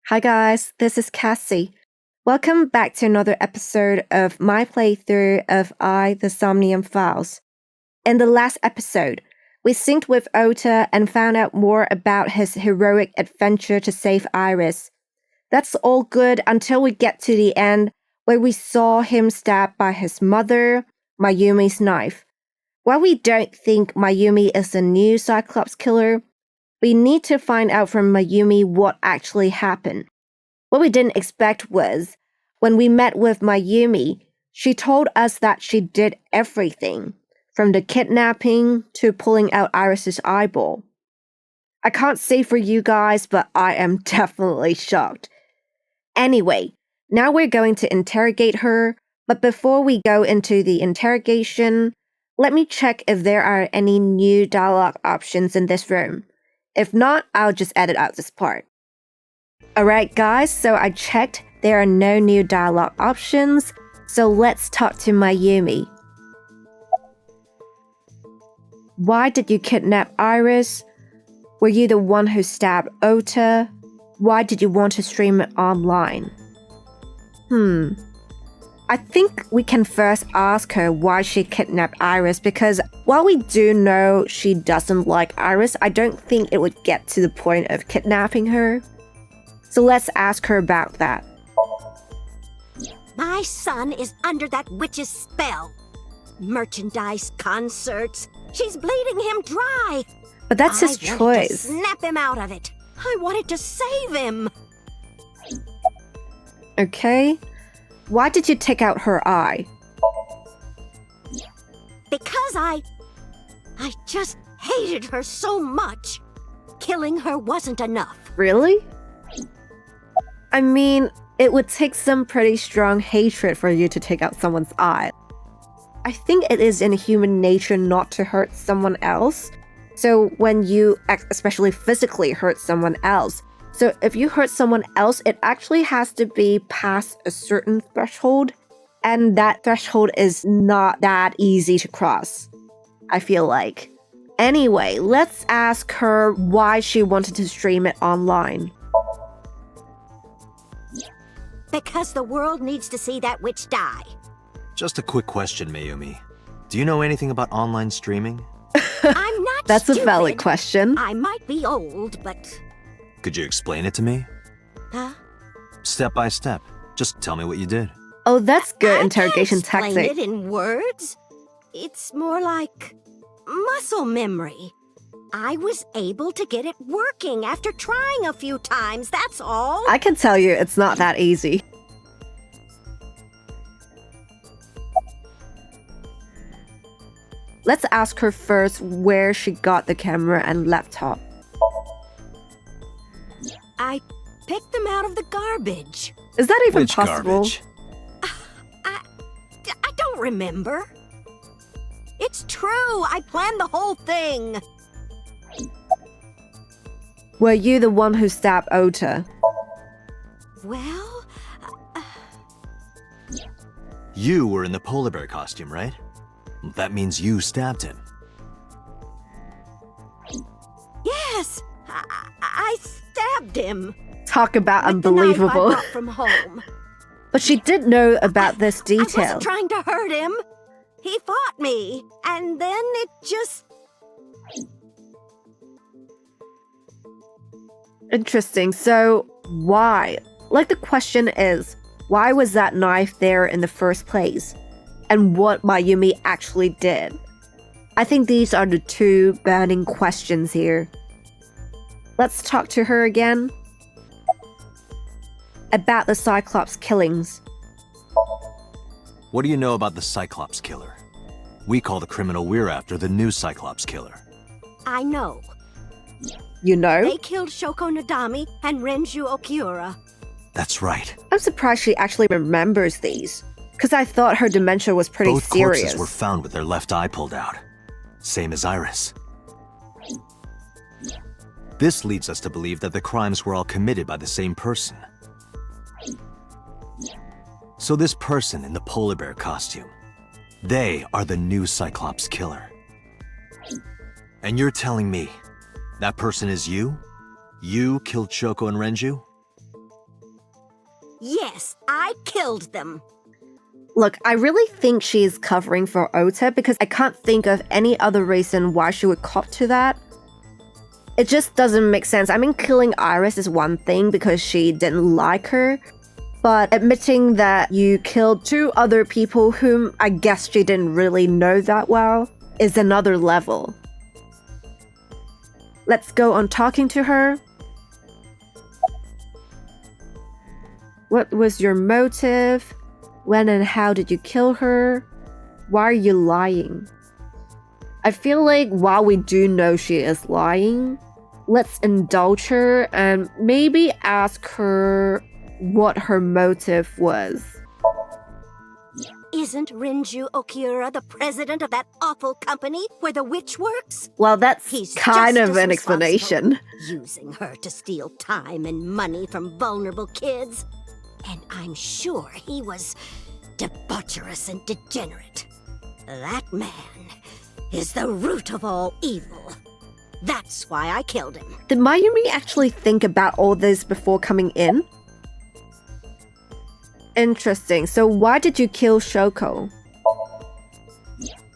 Hi guys, this is Cassie. Welcome back to another episode of my playthrough of the Somnium Files. In the last episode, we synced with Ota and found out more about his heroic adventure to save Iris. That's all good until we get to the end, where we saw him stabbed by his mother, Mayumi's knife. While we don't think Mayumi is a new Cyclops killer, we need to find out from Mayumi what actually happened. What we didn't expect was, when we met with Mayumi, she told us that she did everything, from the kidnapping to pulling out Iris's eyeball. I can't say for you guys, but I am definitely shocked. Anyway, now we're going to interrogate her, but before we go into the interrogation, let me check if there are any new dialogue options in this room. If not, I'll just edit out this part. Alright guys, so I checked, there are no new dialogue options, so let's talk to Mayumi. Why did you kidnap Iris? Were you the one who stabbed Ota? Why did you want to stream it online? I think we can first ask her why she kidnapped Iris, because while we do know she doesn't like Iris, I don't think it would get to the point of kidnapping her. So let's ask her about that. My son is under that witch's spell. Merchandise, concerts. She's bleeding him dry. But that's his I wanted to choice. snap him out of it. I wanted to save him. Okay. Why did you take out her eye? Because I just hated her so much. Killing her wasn't enough. Really? I mean, it would take some pretty strong hatred for you to take out someone's eye. I think it is in human nature not to hurt someone else. So when you especially physically hurt someone else, so if you hurt someone else, it actually has to be past a certain threshold. And that threshold is not that easy to cross, I feel like. Anyway, let's ask her why she wanted to stream it online. Because the world needs to see that witch die. Just a quick question, Mayumi. Do you know anything about online streaming? I'm not That's stupid. a valid question. I might be old, but... Could you explain it to me? Huh? Step by step. Just tell me what you did. Oh, that's good I interrogation can't explain tactic. it in words. It's more like muscle memory. I was able to get it working after trying a few times, that's all. I can tell you it's not that easy. Let's ask her first where she got the camera and laptop. I picked them out of the garbage. Is that even Which possible? garbage? I don't remember. It's true, I planned the whole thing. Were you the one who stabbed Ota? Well, You were in the polar bear costume, right? That means you stabbed him. yes, I stabbed him. Talk about With the knife I unbelievable. brought from home. But she did know about this I detail. wasn't trying to hurt him. He fought me, and then it just... Interesting. So, why? Like, the question is, why was that knife there in the first place? And what Mayumi actually did? I think these are the two burning questions here. Let's talk to her again. About the Cyclops killings. What do you know about the Cyclops killer? We call the criminal we're after the new Cyclops killer. I know. You know? They killed Shoko Nadami and Renju Okiura. That's right. I'm surprised she actually remembers these. Because I thought her dementia was pretty Both serious. corpses were found with their left eye pulled out. Same as Iris. This leads us to believe that the crimes were all committed by the same person. So this person in the polar bear costume, they are the new Cyclops killer. And you're telling me that person is you? You killed Shoko and Renju? Yes, I killed them. Look, I really think she's covering for Ota because I can't think of any other reason why she would cop to that. It just doesn't make sense. I mean, killing Iris is one thing because she didn't like her, but admitting that you killed 2 other people whom I guess she didn't really know that well is another level. Let's go on talking to her. What was your motive? When and how did you kill her? Why are you lying? I feel like while we do know she is lying, let's indulge her and maybe ask her what her motive was. Isn't Rinju Okiura the president of that awful company where the witch works? Well, that's He's kind just of as an explanation. responsible, using her to steal time and money from vulnerable kids. And I'm sure he was debaucherous and degenerate. That man is the root of all evil. That's why I killed him. Did Mayumi actually think about all this before coming in? Interesting. So why did you kill Shoko?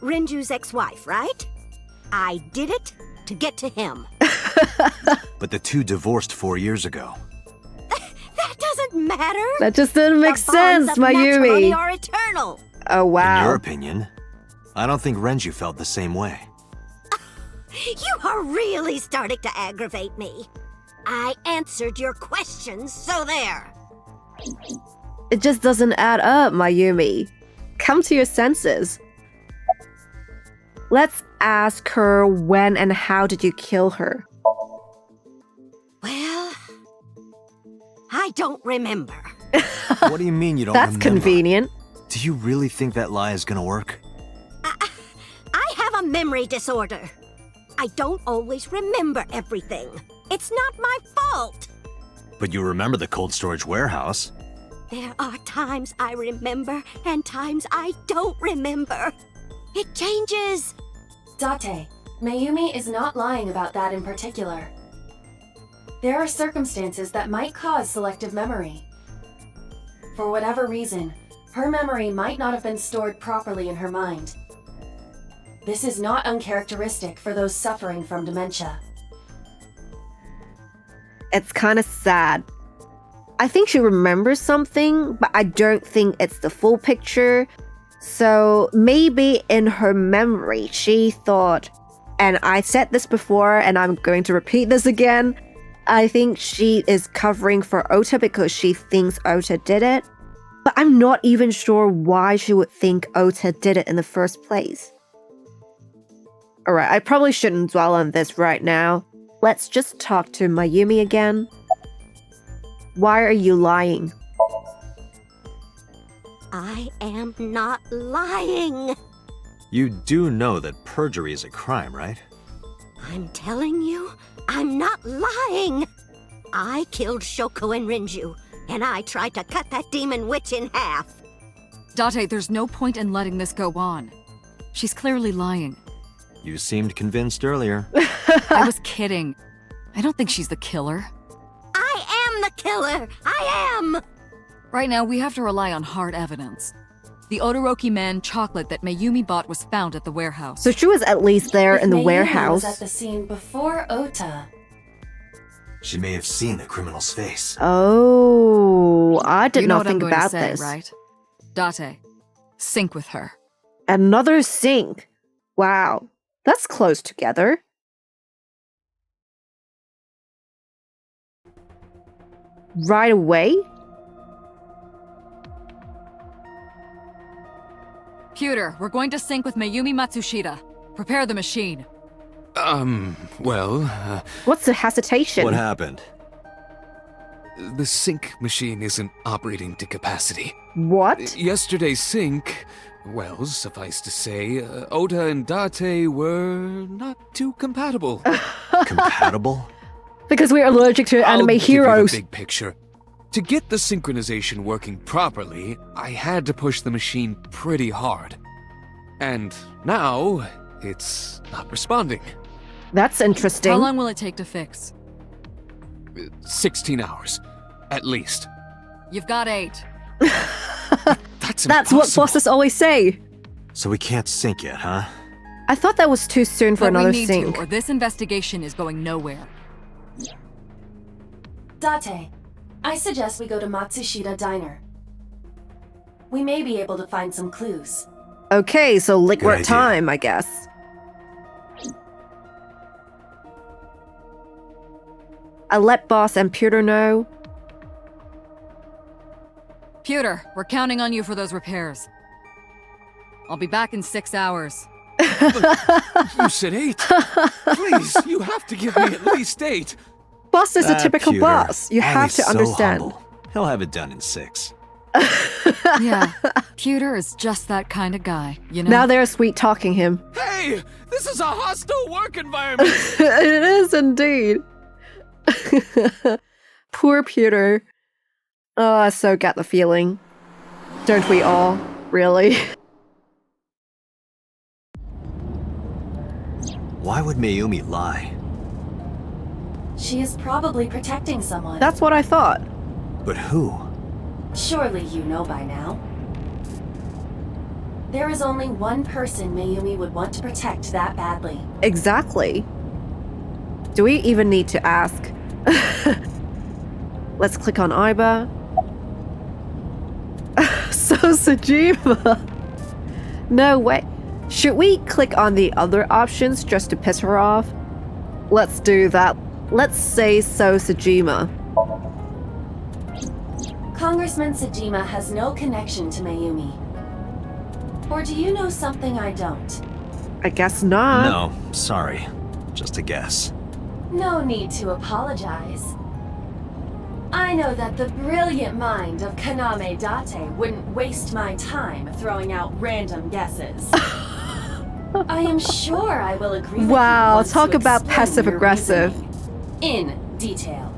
Rinju's ex-wife, right? I did it to get to him. But the 2 divorced 4 years ago. That doesn't matter. That just didn't make The bonds sense, of matrimony Mayumi. are eternal. Oh, In wow. your opinion, I don't think Renju felt the same way. You are really starting to aggravate me. I answered your questions, so there. It just doesn't add up, Mayumi. Come to your senses. Let's ask her when and how did you kill her? Well, I don't remember. What do you mean you don't That's remember? convenient. Do you really think that lie is gonna work? I have a memory disorder. I don't always remember everything. It's not my fault. But you remember the cold storage warehouse. There are times I remember and times I don't remember. It changes. Date, Mayumi is not lying about that in particular. There are circumstances that might cause selective memory. For whatever reason, her memory might not have been stored properly in her mind. This is not uncharacteristic for those suffering from dementia. It's kind of sad. I think she remembers something, but I don't think it's the full picture. So maybe in her memory, she thought, and I said this before and I'm going to repeat this again, I think she is covering for Ota because she thinks Ota did it. But I'm not even sure why she would think Ota did it in the first place. Alright, I probably shouldn't dwell on this right now. Let's just talk to Mayumi again. Why are you lying? I am not lying. You do know that perjury is a crime, right? I'm telling you, I'm not lying. I killed Shoko and Rinju, and I tried to cut that demon witch in half. Date, there's no point in letting this go on. She's clearly lying. You seemed convinced earlier. I was kidding. I don't think she's the killer. I am the killer. I am. Right now, we have to rely on hard evidence. The Odoroki Man chocolate that Mayumi bought was found at the warehouse. So she was at least there If in the Mayumi warehouse. was at the scene before Ota. She may have seen the criminal's face. Oh, I did you know not what I'm think going about to say, this. right? Date, sync with her. Another sync. Wow, that's close together. Right away? Computer, we're going to sync with Mayumi Matsushita. Prepare the machine. Well, What's the hesitation? What happened? the sync machine isn't operating to capacity. What? Yesterday's sync, well, suffice to say, Ota and Date were not too compatible. Compatible? Because we're allergic to I'll anime give you heroes. the big picture. To get the synchronization working properly, I had to push the machine pretty hard. And now, it's not responding. That's interesting. How long will it take to fix? 16 hours, at least. You've got 8. That's That's what impossible. bosses always say. So we can't sync yet, huh? I thought that was too soon for But another we need sync. to, or this investigation is going nowhere. Date, I suggest we go to Matsushita Diner. We may be able to find some clues. Okay, so Good liquid idea. time, I guess. I let boss and Pewter know. Pewter, we're counting on you for those repairs. I'll be back in 6 hours. You said 8. Please, you have to give me at least 8. Boss is a typical Pewter, boss. You have always to so understand. humble. He'll have it done in 6. Yeah, Pewter is just that kind of guy, you know? Now they're sweet talking him. Hey, this is a hostile work environment. It is indeed. Poor Pewter. Oh, I so get the feeling. Don't we all? Really? Why would Mayumi lie? She is probably protecting someone. That's what I thought. But who? Surely you know by now. There is only one person Mayumi would want to protect that badly. Exactly. Do we even need to ask? Let's click on Aiba. So Sajima. No way. Should we click on the other options just to piss her off? Let's do that. Let's say So Sajima. Congressman Sajima has no connection to Mayumi. Or do you know something I don't? I guess not. No, sorry. Just a guess. No need to apologize. I know that the brilliant mind of Kaname Date wouldn't waste my time throwing out random guesses. I am sure I will agree with you Wow, once talk you about explain passive your aggressive. reasoning in detail.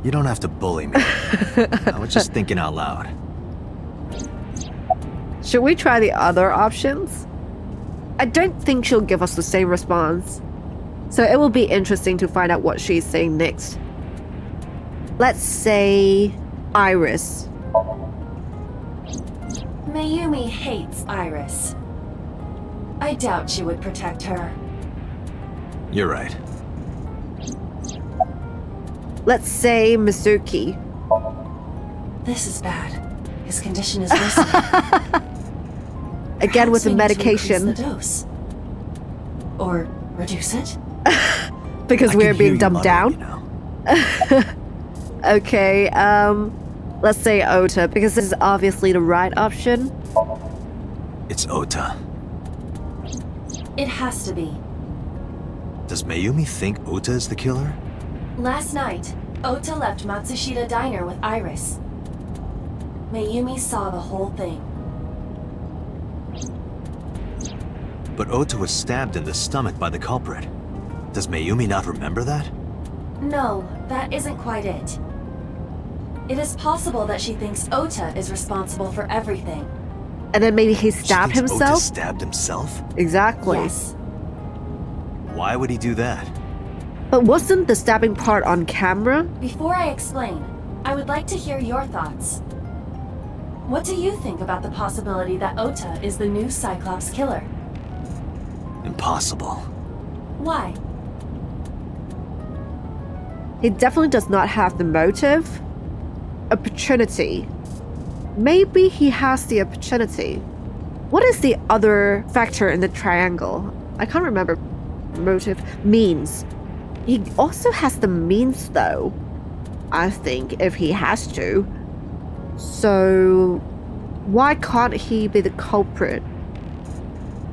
You don't have to bully me. I was just thinking out loud. Should we try the other options? I don't think she'll give us the same response. So it will be interesting to find out what she's saying next. Let's say Iris. Mayumi hates Iris. I doubt she would protect her. You're right. Let's say Mizuki. This is bad. His condition is worsening. Again with Perhaps the we need to medication. increase the dose. Or reduce it? Because I we're can being hear you dumbed muttering, down. you know. Okay, let's say Ota, because this is obviously the right option. It's Ota. It has to be. Does Mayumi think Ota is the killer? Last night, Ota left Matsushita Diner with Iris. Mayumi saw the whole thing. But Ota was stabbed in the stomach by the culprit. Does Mayumi not remember that? No, that isn't quite it. It is possible that she thinks Ota is responsible for everything. And then maybe he She stabbed thinks Ota himself? stabbed himself? Exactly. Yes. Why would he do that? But wasn't the stabbing part on camera? Before I explain, I would like to hear your thoughts. What do you think about the possibility that Ota is the new Cyclops killer? Impossible. Why? He definitely does not have the motive. Opportunity. Maybe he has the opportunity. What is the other factor in the triangle? I can't remember. Motive. Means. He also has the means though. I think, if he has to. So, why can't he be the culprit?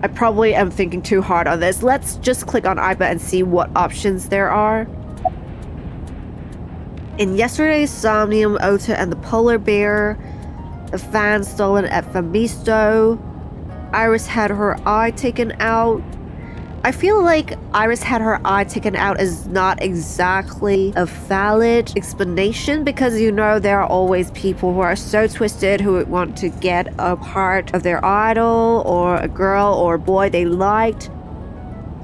I probably am thinking too hard on this. Let's just click on Aiba and see what options there are. In yesterday's Somnium, Ota and the polar bear, the fan stolen at Famisto, Iris had her eye taken out. I feel like Iris had her eye taken out is not exactly a valid explanation because you know there are always people who are so twisted who would want to get a part of their idol or a girl or a boy they liked.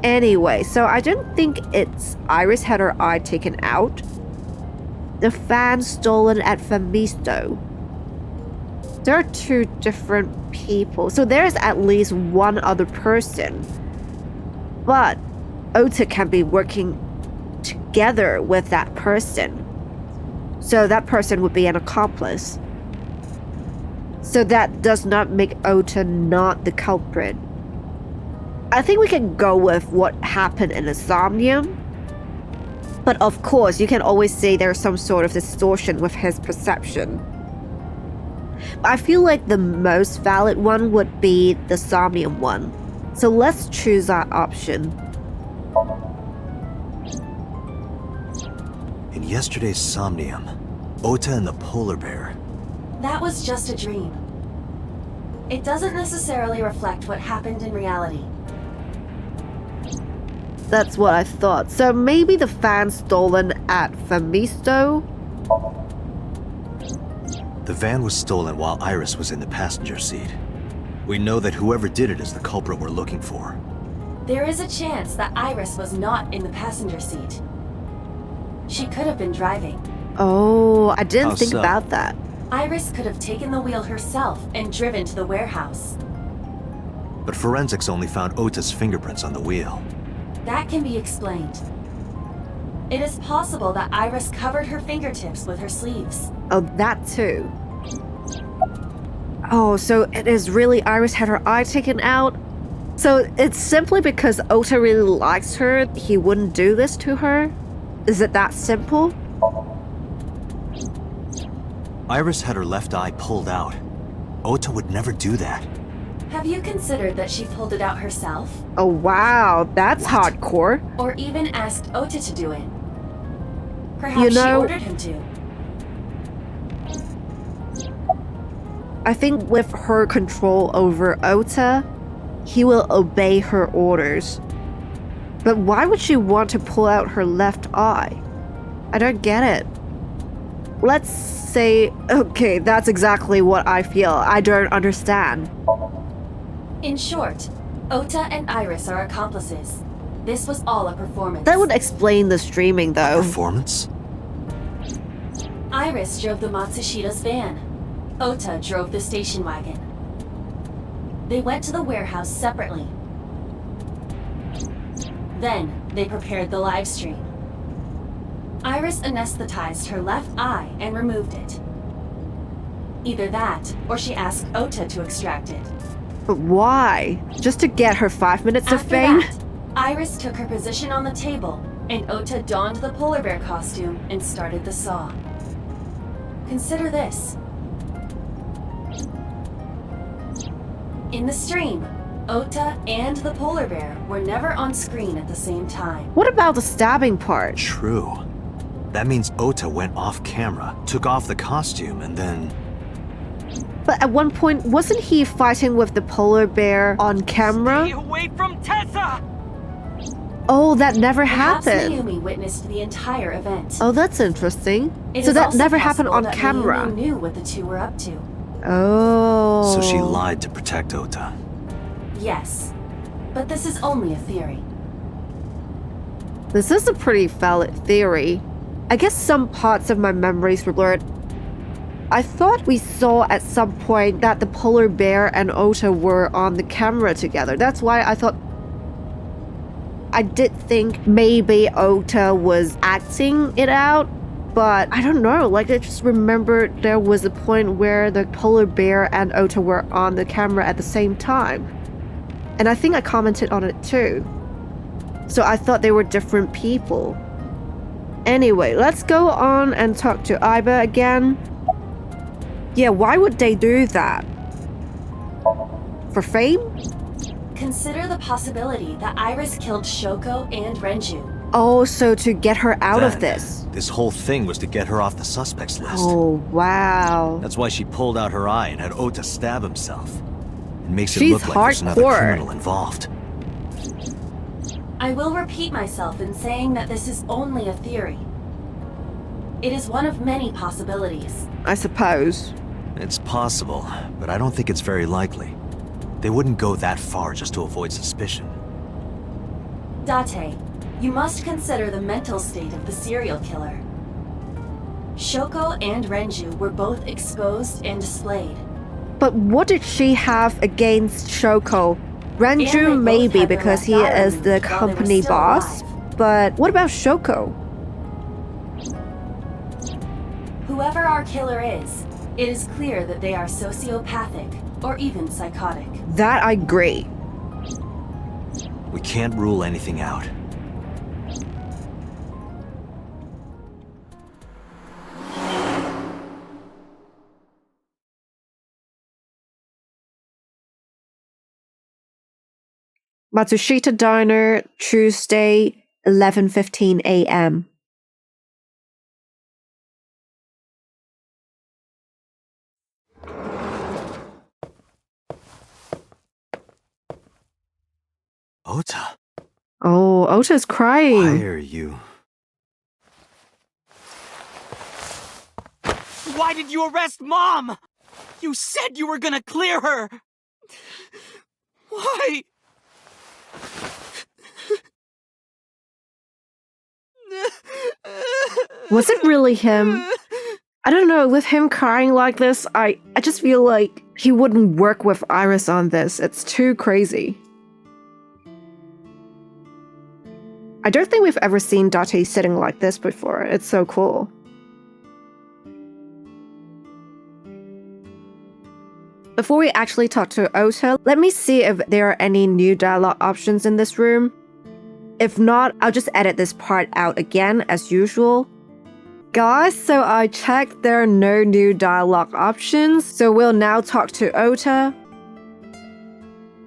Anyway, so I don't think it's Iris had her eye taken out. the fan stolen at Famisto. There are two different people, so there's at least one other person. But Ota can be working together with that person. So that person would be an accomplice. So that does not make Ota not the culprit. I think we can go with what happened in the Somnium. But of course, you can always say there's some sort of distortion with his perception. I feel like the most valid one would be the Somnium one. So let's choose that option. In yesterday's Somnium, Ota and the polar bear. That was just a dream. It doesn't necessarily reflect what happened in reality. That's what I thought. So maybe the fan stolen at Famisto? The van was stolen while Iris was in the passenger seat. We know that whoever did it is the culprit we're looking for. There is a chance that Iris was not in the passenger seat. She could have been driving. Oh, I didn't How think so? about that. Iris could have taken the wheel herself and driven to the warehouse. But forensics only found Ota's fingerprints on the wheel. That can be explained. It is possible that Iris covered her fingertips with her sleeves. Oh, that too. Oh, so it is really Iris had her eye taken out? So it's simply because Ota really likes her, he wouldn't do this to her? Is it that simple? Iris had her left eye pulled out. Ota would never do that. Have you considered that she pulled it out herself? Oh wow, that's hardcore. Or even asked Ota to do it? Perhaps she ordered him to. I think with her control over Ota, he will obey her orders. But why would she want to pull out her left eye? I don't get it. Let's say, okay, that's exactly what I feel. I don't understand. In short, Ota and Iris are accomplices. This was all a performance. That would explain the streaming though. Performance? Iris drove the Matsushida's van. Ota drove the station wagon. They went to the warehouse separately. Then, they prepared the live stream. Iris anesthetized her left eye and removed it. Either that, or she asked Ota to extract it. But why? Just to get her 5 minutes of After fame? that, Iris took her position on the table, and Ota donned the polar bear costume and started the saw. Consider this. In the stream, Ota and the polar bear were never on screen at the same time. What about the stabbing part? True. That means Ota went off camera, took off the costume, and then... But at one point, wasn't he fighting with the polar bear on camera? Stay away from Tessa! Oh, that never Perhaps happened. Mayumi witnessed the entire event. Oh, that's interesting. It So is that also never happened possible on that camera. Mayumi knew what the two were up to. Oh. So she lied to protect Ota. Yes, but this is only a theory. This is a pretty valid theory. I guess some parts of my memories were blurred. I thought we saw at some point that the polar bear and Ota were on the camera together. That's why I thought... I did think maybe Ota was acting it out, but I don't know. Like, I just remembered there was a point where the polar bear and Ota were on the camera at the same time. And I think I commented on it too. So I thought they were different people. Anyway, let's go on and talk to Iba again. Yeah, why would they do that? For fame? Consider the possibility that Iris killed Shoko and Renju. Oh, so to get her out of Then, this. This whole thing was to get her off the suspects list. Oh, wow. That's why she pulled out her eye and had Ota stab himself. It makes it She's look like there's another hardcore. criminal involved. I will repeat myself in saying that this is only a theory. It is one of many possibilities. I suppose. It's possible, but I don't think it's very likely. They wouldn't go that far just to avoid suspicion. Date, you must consider the mental state of the serial killer. Shoko and Renju were both exposed and displayed. But what did she have against Shoko? And they Renju both maybe had their because left he eye is the removed while they were company still boss. alive. But what about Shoko? Whoever our killer is, it is clear that they are sociopathic or even psychotic. That I agree. We can't rule anything out. Matsushita Diner, Tuesday, 11:15 a.m. Ota, Oh, Ota's crying. why are you... Why did you arrest Mom? You said you were gonna clear her! Why? Was it really him? I don't know, with him crying like this, I just feel like he wouldn't work with Iris on this. It's too crazy. I don't think we've ever seen Date sitting like this before. It's so cool. Before we actually talk to Ota, let me see if there are any new dialogue options in this room. If not, I'll just edit this part out again as usual. Guys, so I checked there are no new dialogue options, so we'll now talk to Ota.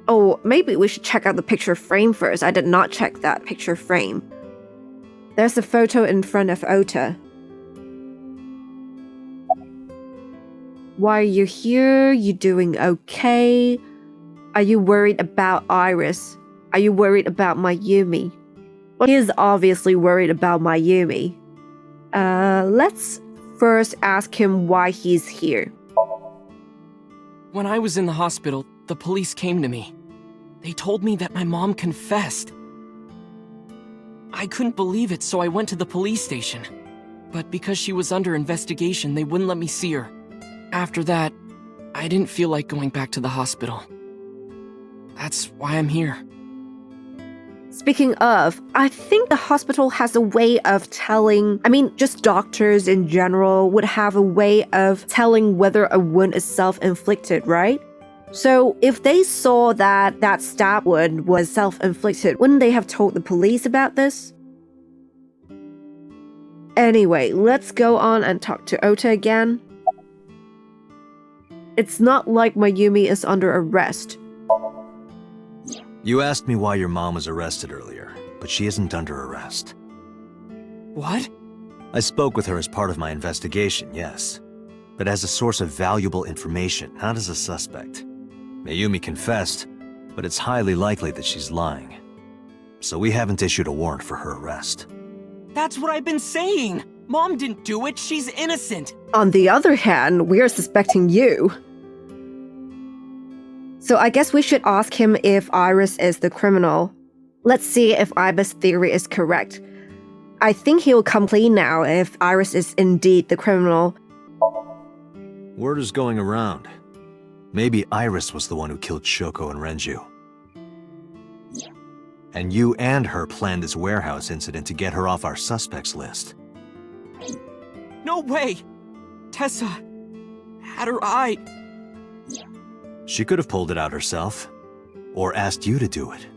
Oh, maybe we should check out the picture frame first. I did not check that picture frame. There's a photo in front of Ota. Why are you here? You doing okay? Are you worried about Iris? Are you worried about Mayumi? Well, he is obviously worried about Mayumi. Let's first ask him why he's here. When I was in the hospital, the police came to me. They told me that my mom confessed. I couldn't believe it, so I went to the police station. But because she was under investigation, they wouldn't let me see her. After that, I didn't feel like going back to the hospital. That's why I'm here. Speaking of, I think the hospital has a way of telling, just doctors in general would have a way of telling whether a wound is self-inflicted, right? So if they saw that that stab wound was self-inflicted, wouldn't they have told the police about this? Anyway, let's go on and talk to Ota again. It's not like Mayumi is under arrest. You asked me why your mom was arrested earlier, but she isn't under arrest. What? I spoke with her as part of my investigation, yes. But as a source of valuable information, not as a suspect. Mayumi confessed, but it's highly likely that she's lying. So we haven't issued a warrant for her arrest. That's what I've been saying! Mom didn't do it, she's innocent! On the other hand, we are suspecting you. So I guess we should ask him if Iris is the criminal. Let's see if Iba's theory is correct. I think he'll come clean now if Iris is indeed the criminal. Word is going around. Maybe Iris was the one who killed Shoko and Renju. And you and her planned this warehouse incident to get her off our suspects list. No way! Tessa had her eye. She could have pulled it out herself, or asked you to do it.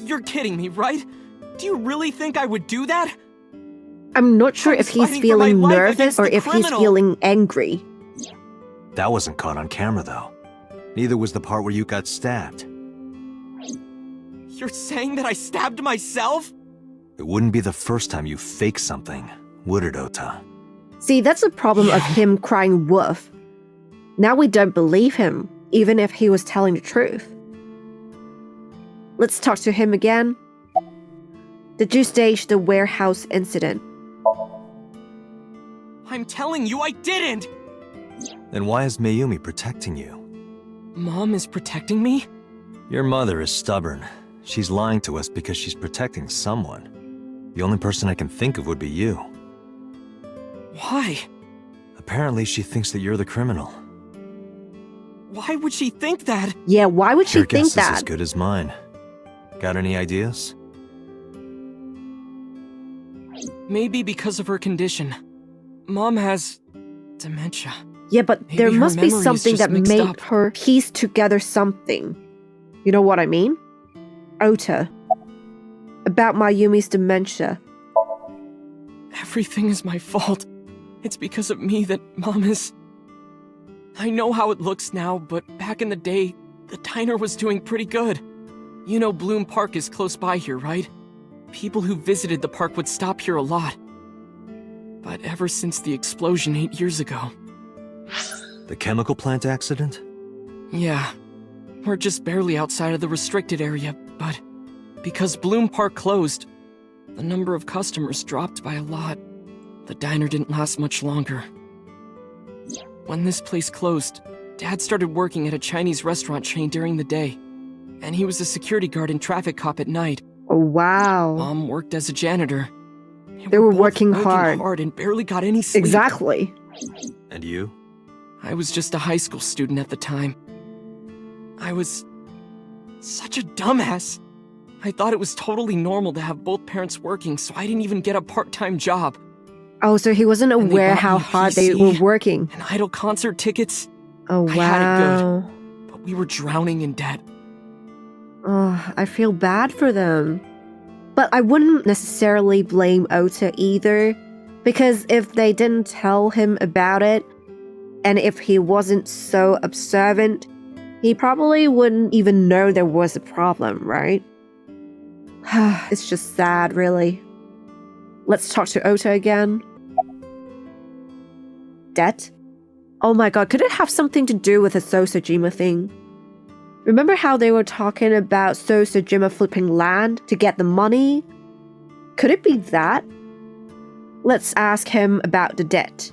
You're kidding me, right? Do you really think I would do that? I'm not sure I was if he's fighting for my feeling life nervous against or the if he's criminal. feeling angry. That wasn't caught on camera, though. Neither was the part where you got stabbed. You're saying that I stabbed myself? It wouldn't be the first time you faked something, would it, Ota? See, that's the problem of him crying wolf. Now we don't believe him, even if he was telling the truth. Let's talk to him again. Did you stage the warehouse incident? I'm telling you I didn't! Then why is Mayumi protecting you? Mom is protecting me? Your mother is stubborn. She's lying to us because she's protecting someone. The only person I can think of would be you. Why? Apparently, she thinks that you're the criminal. Why would she think that? Yeah, why would she Your think guess is as that? good as mine. Got any ideas? Maybe because of her condition. Mom has dementia. Yeah, but Maybe there her must be memory is something just that mixed made up. her piece together something. You know what I mean? Ota. About Mayumi's dementia. Everything is my fault. It's because of me that Mom is... I know how it looks now, but back in the day, the diner was doing pretty good. You know Bloom Park is close by here, right? People who visited the park would stop here a lot. But ever since the explosion 8 years ago... The chemical plant accident? Yeah, we're just barely outside of the restricted area, but because Bloom Park closed, the number of customers dropped by a lot. The diner didn't last much longer. When this place closed, Dad started working at a Chinese restaurant chain during the day, and he was a security guard and traffic cop at night. Oh, wow. Mom worked as a janitor. They were both working hard. and barely got any sleep. Exactly. And you? I was just a high school student at the time. I was such a dumbass. I thought it was totally normal to have both parents working, so I didn't even get a part-time job. Oh, so he wasn't And they aware bought how me a hard they PC were working. And idle concert tickets. Oh, I had it good. wow. But we were drowning in debt. Oh, I feel bad for them. But I wouldn't necessarily blame Ota either, because if they didn't tell him about it, and if he wasn't so observant, he probably wouldn't even know there was a problem, right? It's just sad, really. Let's talk to Ota again. Debt? Oh my god, could it have something to do with the Sosajima thing? Remember how they were talking about Sosajima flipping land to get the money? Could it be that? Let's ask him about the debt.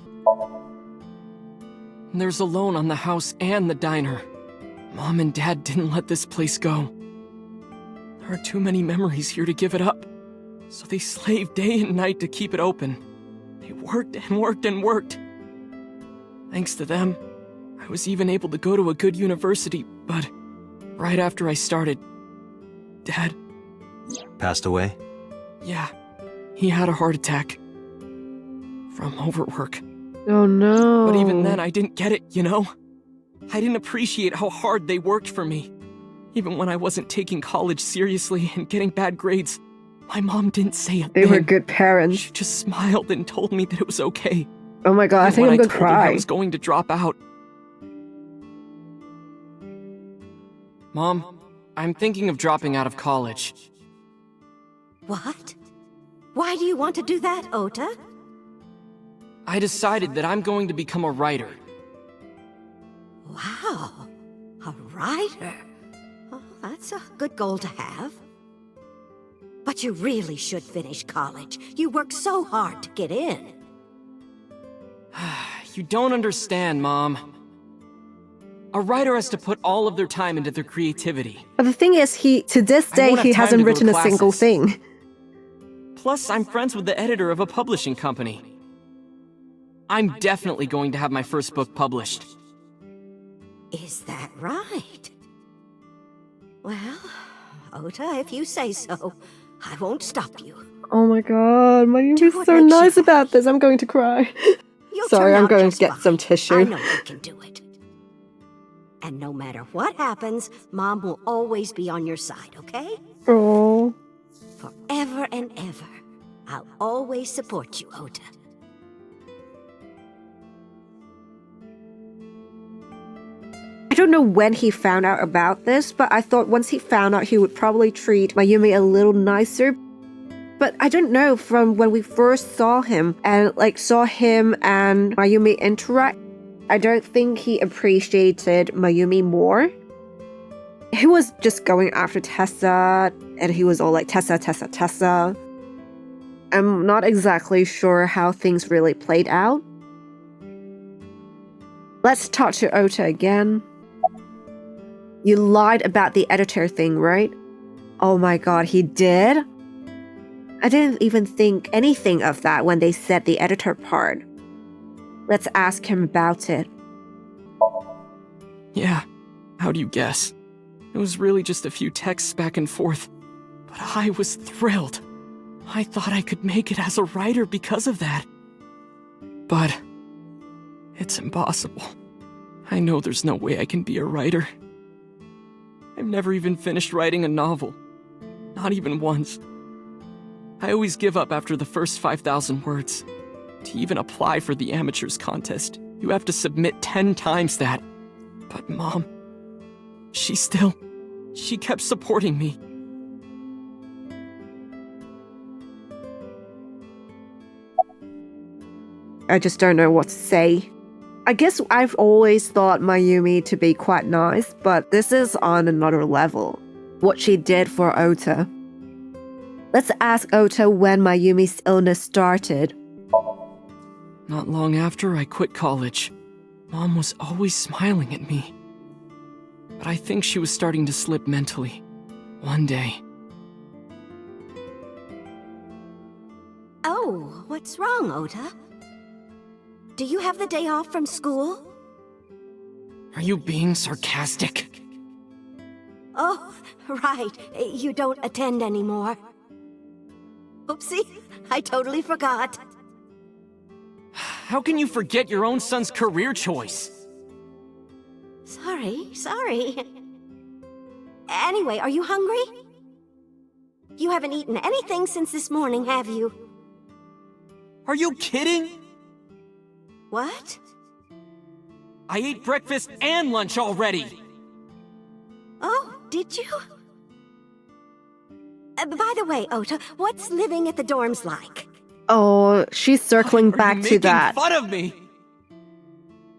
There's a loan on the house and the diner. Mom and Dad didn't let this place go. There are too many memories here to give it up. So they slaved day and night to keep it open. They worked and worked and worked. Thanks to them, I was even able to go to a good university, but right after I started, Dad... Passed away? Yeah, he had a heart attack. From overwork. Oh no. But even then, I didn't get it, you know? I didn't appreciate how hard they worked for me. Even when I wasn't taking college seriously and getting bad grades, my mom didn't say a They thing. were good parents. She just smiled and told me that it was okay. Oh my god, I Even think when I'm gonna told her I cry. was going to drop out. Mom, I'm thinking of dropping out of college. What? Why do you want to do that, Ota? I decided that I'm going to become a writer. Wow, a writer. Oh, that's a good goal to have. But you really should finish college. You worked so hard to get in. You don't understand, Mom. A writer has to put all of their time into their creativity. But the thing is, to this I day, won't have he time hasn't to go written to a single classes. thing. Plus, I'm friends with the editor of a publishing company. I'm definitely going to have my first book published. Is that right? Well, Ota, if you say so, I won't stop you. Oh my god, Mayumi's Do what so makes you nice about happy. this. I'm going to cry. You'll Sorry, turn I'm out going to just get fine. some tissue. I know you can do it. And no matter what happens, Mom will always be on your side, okay? Oh. Forever and ever. I'll always support you, Ota. I don't know when he found out about this, but I thought once he found out, he would probably treat Mayumi a little nicer. But I don't know, from when we first saw him and saw him and Mayumi interact, I don't think he appreciated Mayumi more. He was just going after Tessa, and he was all like, Tessa, Tessa, Tessa. I'm not exactly sure how things really played out. Let's talk to Ota again. You lied about the editor thing, right? Oh my god, he did? I didn't even think anything of that when they said the editor part. Let's ask him about it. Yeah, how do you guess? It was really just a few texts back and forth, but I was thrilled. I thought I could make it as a writer because of that. But it's impossible. I know there's no way I can be a writer. I've never even finished writing a novel. Not even once. I always give up after the first 5,000 words. To even apply for the amateurs contest, you have to submit 10 times that. But Mom, she kept supporting me. I just don't know what to say. I guess I've always thought Mayumi to be quite nice, but this is on another level. What she did for Ota. Let's ask Ota when Mayumi's illness started. Not long after I quit college, Mom was always smiling at me. But I think she was starting to slip mentally. One day. Oh, what's wrong, Ota? Do you have the day off from school? Are you being sarcastic? Oh, right. You don't attend anymore. Oopsie, I totally forgot. How can you forget your own son's career choice? Sorry. Anyway, are you hungry? You haven't eaten anything since this morning, have you? Are you kidding? What? I ate breakfast and lunch already! Oh, did you? By the way, Ota, what's living at the dorms like? Oh, she's circling back to that. Are you making fun of me?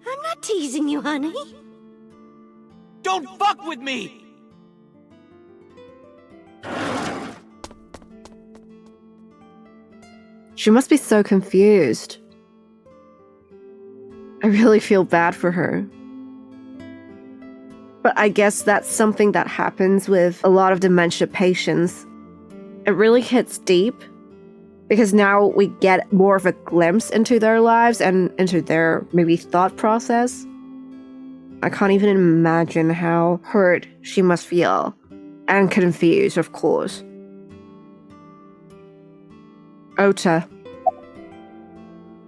I'm not teasing you, honey. Don't fuck with me! She must be so confused. I really feel bad for her. But I guess that's something that happens with a lot of dementia patients. It really hits deep because now we get more of a glimpse into their lives and into their maybe thought process. I can't even imagine how hurt she must feel. And confused, of course. Ota,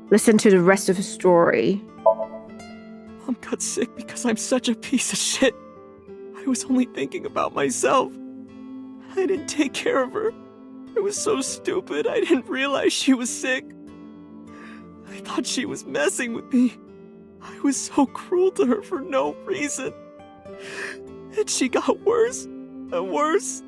listen to the rest of the story. Mom got sick because I'm such a piece of shit. I was only thinking about myself. I didn't take care of her. I was so stupid, I didn't realize she was sick. I thought she was messing with me. I was so cruel to her for no reason. And she got worse and worse.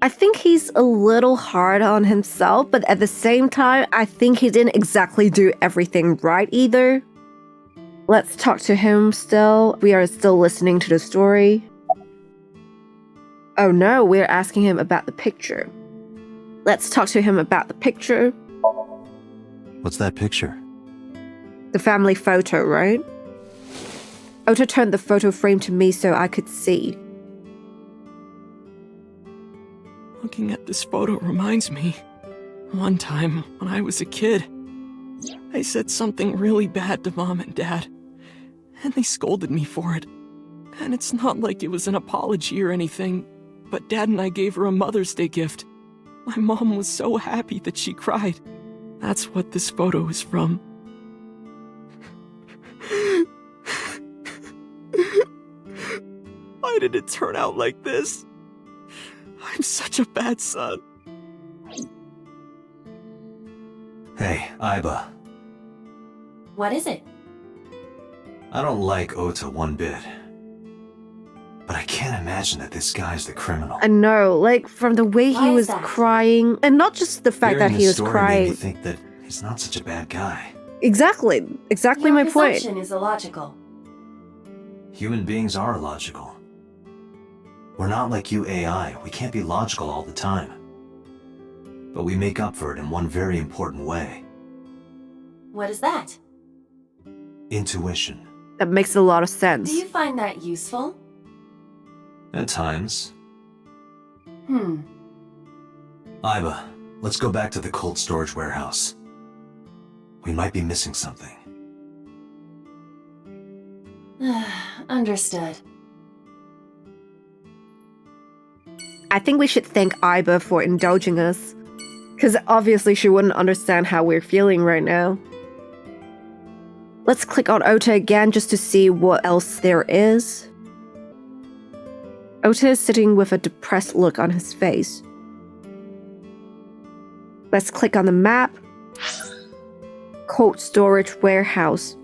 I think he's a little hard on himself, but at the same time, I think he didn't exactly do everything right either. Let's talk to him still. We are still listening to the story. Oh no, we're asking him about the picture. Let's talk to him about the picture. What's that picture? The family photo, right? Ota turned the photo frame to me so I could see. Looking at this photo reminds me. One time, when I was a kid, I said something really bad to Mom and Dad, and they scolded me for it. And it's not like it was an apology or anything, but Dad and I gave her a Mother's Day gift. My mom was so happy that she cried. That's what this photo is from. Why did it turn out like this? I'm such a bad son. Hey, Aiba. What is it? I don't like Ota one bit. But I can't imagine that this guy's the criminal. I know, like from the way Why he is was that? crying, and not just the fact that Hearing he his was story made crying. me think that he's not such a bad guy. Exactly Your my point. presumption is illogical. Human beings are illogical. We're not like you AI. We can't be logical all the time. But we make up for it in one very important way. What is that? Intuition. That makes a lot of sense. Do you find that useful? At times. Hmm. Aiba, let's go back to the cold storage warehouse. We might be missing something. Understood. I think we should thank Iba for indulging us. Because obviously she wouldn't understand how we're feeling right now. Let's click on Ota again just to see what else there is. Ota is sitting with a depressed look on his face. Let's click on the map. Cold storage warehouse.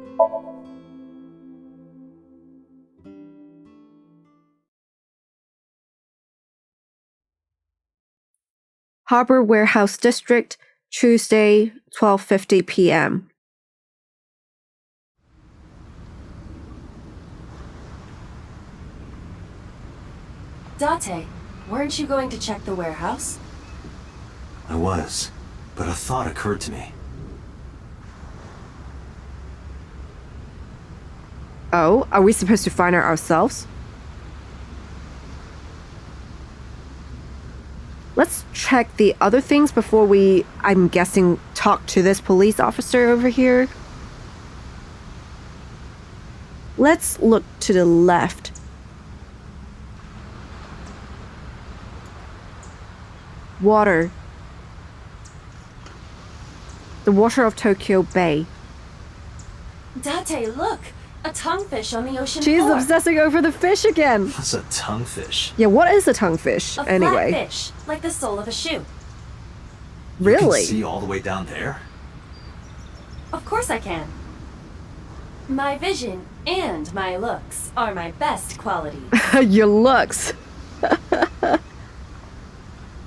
Harbor Warehouse District, Tuesday, 12:50 p.m. Date, weren't you going to check the warehouse? I was, but a thought occurred to me. Oh, are we supposed to find out ourselves? Let's check the other things before we, I'm guessing, talk to this police officer over here. Let's look to the left. Water. The water of Tokyo Bay. Date, look! A tonguefish on the ocean She's floor. obsessing over the fish again. What's a tonguefish? Yeah, what is a tonguefish, A anyway? flat fish, like the sole of a shoe. You Really? can see all the way down there? Of course I can. My vision and my looks are my best qualities. Your looks.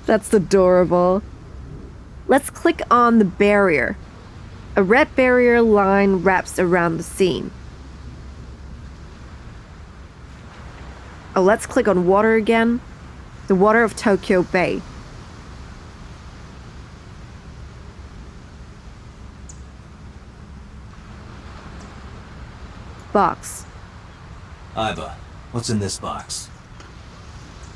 That's adorable. Let's click on the barrier. A red barrier line wraps around the scene. Oh, let's click on water again. The water of Tokyo Bay. Box. Iba, what's in this box?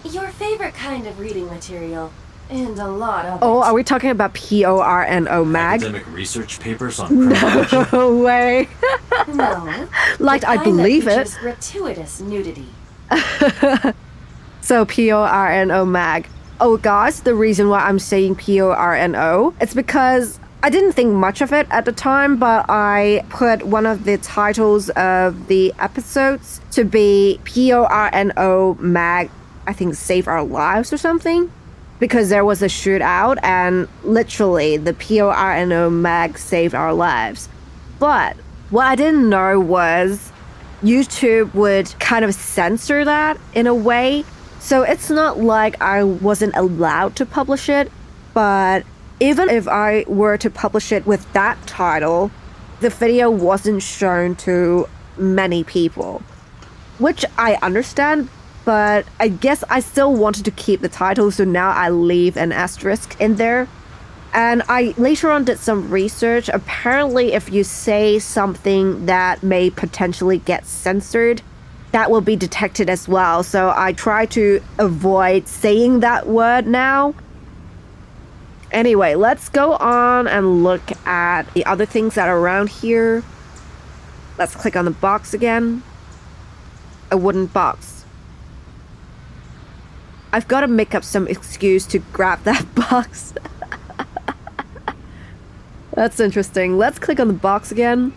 Your favorite kind of reading material. And a lot of Oh, it. are we talking about PORNO mag? Academic research papers on criminology? No way. No. Like, the I kind believe that it. features gratuitous nudity. So PORNO mag. Oh, guys, the reason why I'm saying PORNO, it's because I didn't think much of it at the time, but I put one of the titles of the episodes to be PORNO mag, I think Save Our Lives or something. Because there was a shootout and literally the PORNO mag saved our lives. But what I didn't know was YouTube would kind of censor that in a way. So it's not like I wasn't allowed to publish it, but even if I were to publish it with that title, the video wasn't shown to many people. Which I understand, but I guess I still wanted to keep the title, so now I leave an asterisk in there. And I later on did some research. Apparently, if you say something that may potentially get censored, that will be detected as well. So I try to avoid saying that word now. Anyway, let's go on and look at the other things that are around here. Let's click on the box again. A wooden box. I've got to make up some excuse to grab that box. That's interesting. Let's click on the box again.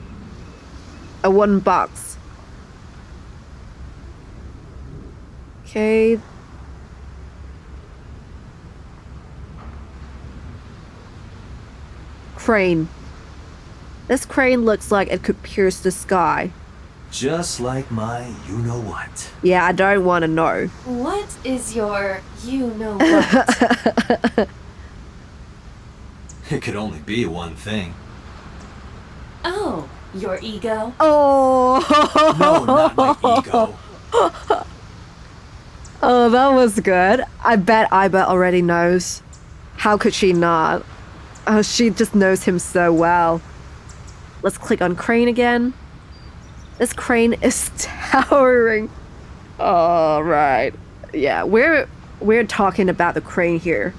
A wooden box. Okay. Crane. This crane looks like it could pierce the sky. Just like my you-know-what. Yeah, I don't want to know. What is your you-know-what? It could only be one thing. Oh, your ego? Oh! No, not my ego. Oh, that was good. I bet Iba already knows. How could she not? Oh, she just knows him so well. Let's click on crane again. This crane is towering. All right. Yeah, we're talking about the crane here.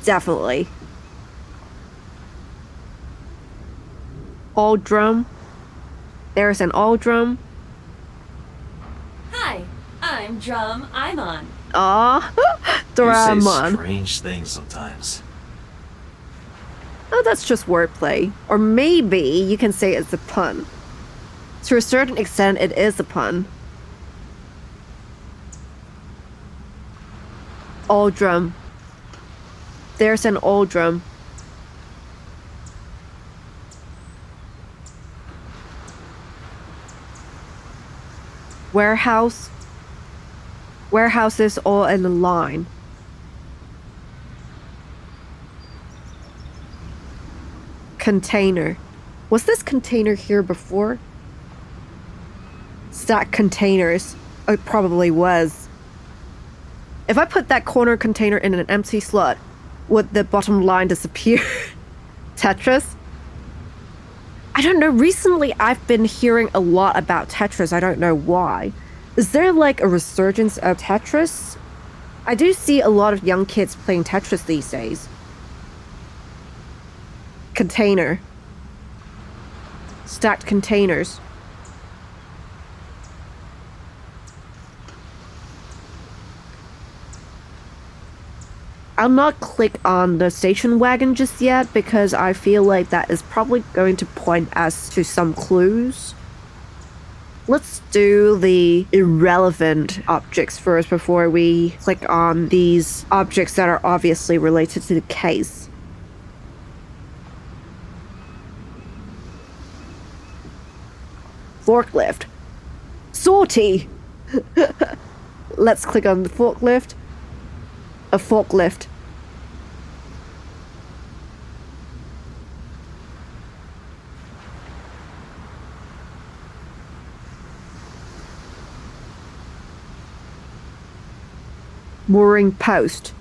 Definitely. all drum. There's an all drum. Hi, I'm Drum Imon. Aw, You say Doraemon. strange things sometimes. Oh, that's just wordplay. Or maybe you can say it's a pun. To a certain extent, it is a pun. All drum. There's an all drum. Warehouse. Warehouses all in a line. Container. Was this container here before? Stack containers. It probably was. If I put that corner container in an empty slot, would the bottom line disappear? Tetris? I don't know. Recently, I've been hearing a lot about Tetris. I don't know why. Is there like a resurgence of Tetris? I do see a lot of young kids playing Tetris these days. Container. Stacked containers. I'll not click on the station wagon just yet because I feel like that is probably going to point us to some clues. Let's do the irrelevant objects first before we click on these objects that are obviously related to the case. Forklift. Sortie! Let's click on the forklift. A forklift. Mooring post.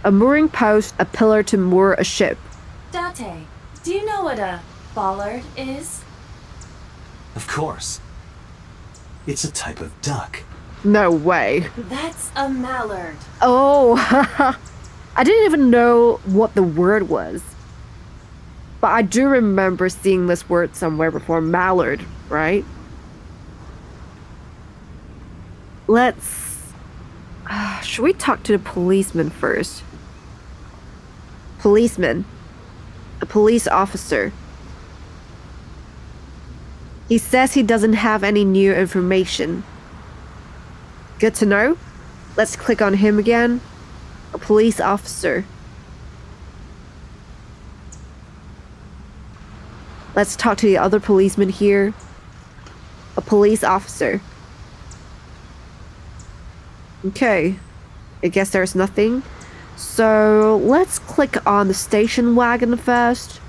A mooring post, a pillar to moor a ship. Date, do you know what a bollard is? Of course. It's a type of duck. No way. That's a mallard. Oh, I didn't even know what the word was. But I do remember seeing this word somewhere before. Mallard, right? Let's... should we talk to the policeman first? Policeman. A police officer. He says he doesn't have any new information. Good to know. Let's click on him again. A police officer. Let's talk to the other policeman here. A police officer. Okay. I guess there's nothing. So let's click on the station wagon first.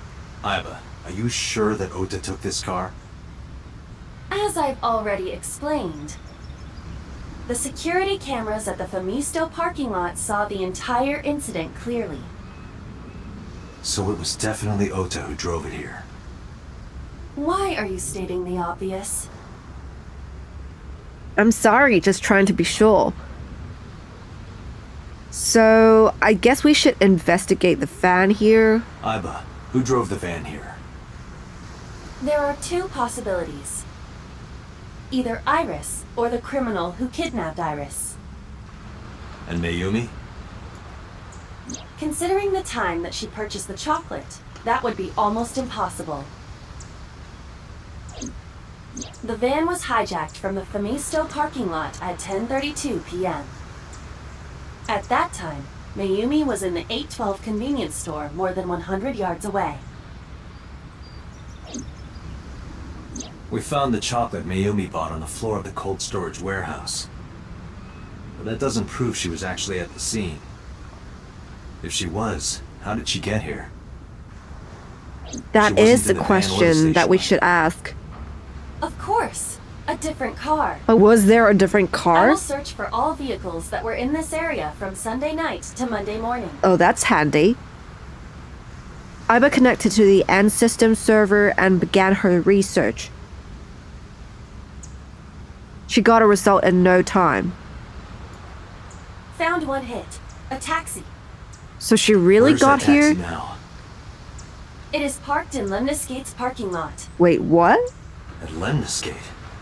Iba, are you sure that Ota took this car? As I've already explained, the security cameras at the Famisto parking lot saw the entire incident clearly. So it was definitely Ota who drove it here. Why are you stating the obvious? I'm sorry, just trying to be sure. So, I guess we should investigate the van here. Iba, who drove the van here? There are two possibilities. Either Iris or the criminal who kidnapped Iris. And Mayumi? Considering the time that she purchased the chocolate, that would be almost impossible. The van was hijacked from the Famisto parking lot at 10:32 p.m. At that time, Mayumi was in the 812 convenience store more than 100 yards away. We found the chocolate Mayumi bought on the floor of the cold storage warehouse. But that doesn't prove she was actually at the scene. If she was, how did she get here? That She is wasn't the in the van or the question that we station should ask. Of course, a different car. But was there a different I car? will search for all vehicles that were in this area from Sunday night to Monday morning. Oh, that's handy. Iba connected to the end system server and began her research. She got a result in no time. Found one hit. A taxi. So she really Where's got that taxi here? now? It is parked in Lemniscate's parking lot. Wait, what? At Lemniscate?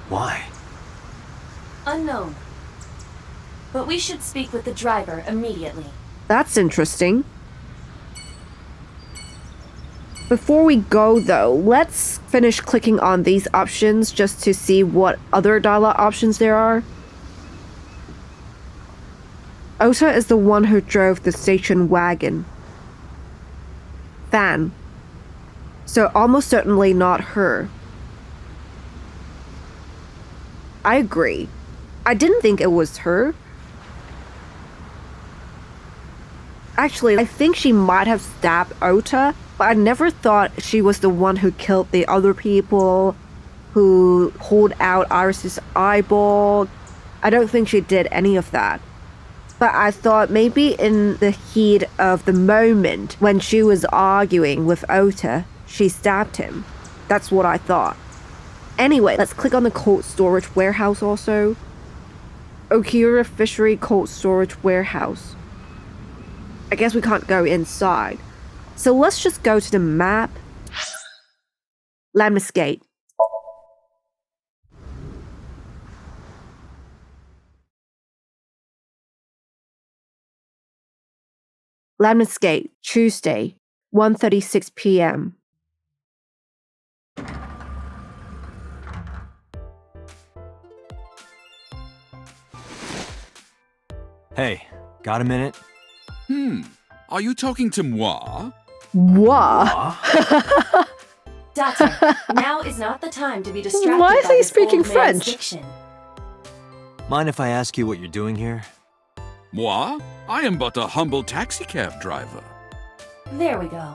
Why? Unknown. But we should speak with the driver immediately. That's interesting. Before we go though, let's finish clicking on these options just to see what other dialogue options there are. Ota is the one who drove the station wagon. Fan. So almost certainly not her. I agree. I didn't think it was her. Actually, I think she might have stabbed Ota, but I never thought she was the one who killed the other people, who pulled out Iris's eyeball. I don't think she did any of that. But I thought maybe in the heat of the moment when she was arguing with Ota, she stabbed him. That's what I thought. Anyway, let's click on the cold storage warehouse also. Okura Fishery Cold Storage Warehouse. I guess we can't go inside. So let's just go to the map. Lemniscate. Lemniscate, Tuesday, 1:36 p.m. Hey, got a minute? Are you talking to moi? What? Doctor, now is not the time to be distracted Why is by he this speaking old man's French? diction. Mind if I ask you what you're doing here? Moi? I am but a humble taxicab driver. There we go.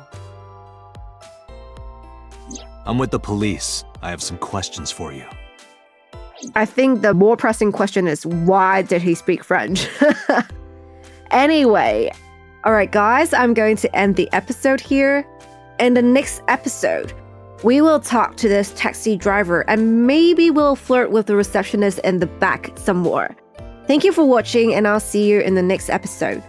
I'm with the police. I have some questions for you. I think the more pressing question is, why did he speak French? Anyway, alright guys, I'm going to end the episode here. In the next episode, we will talk to this taxi driver and maybe we'll flirt with the receptionist in the back some more. Thank you for watching and I'll see you in the next episode.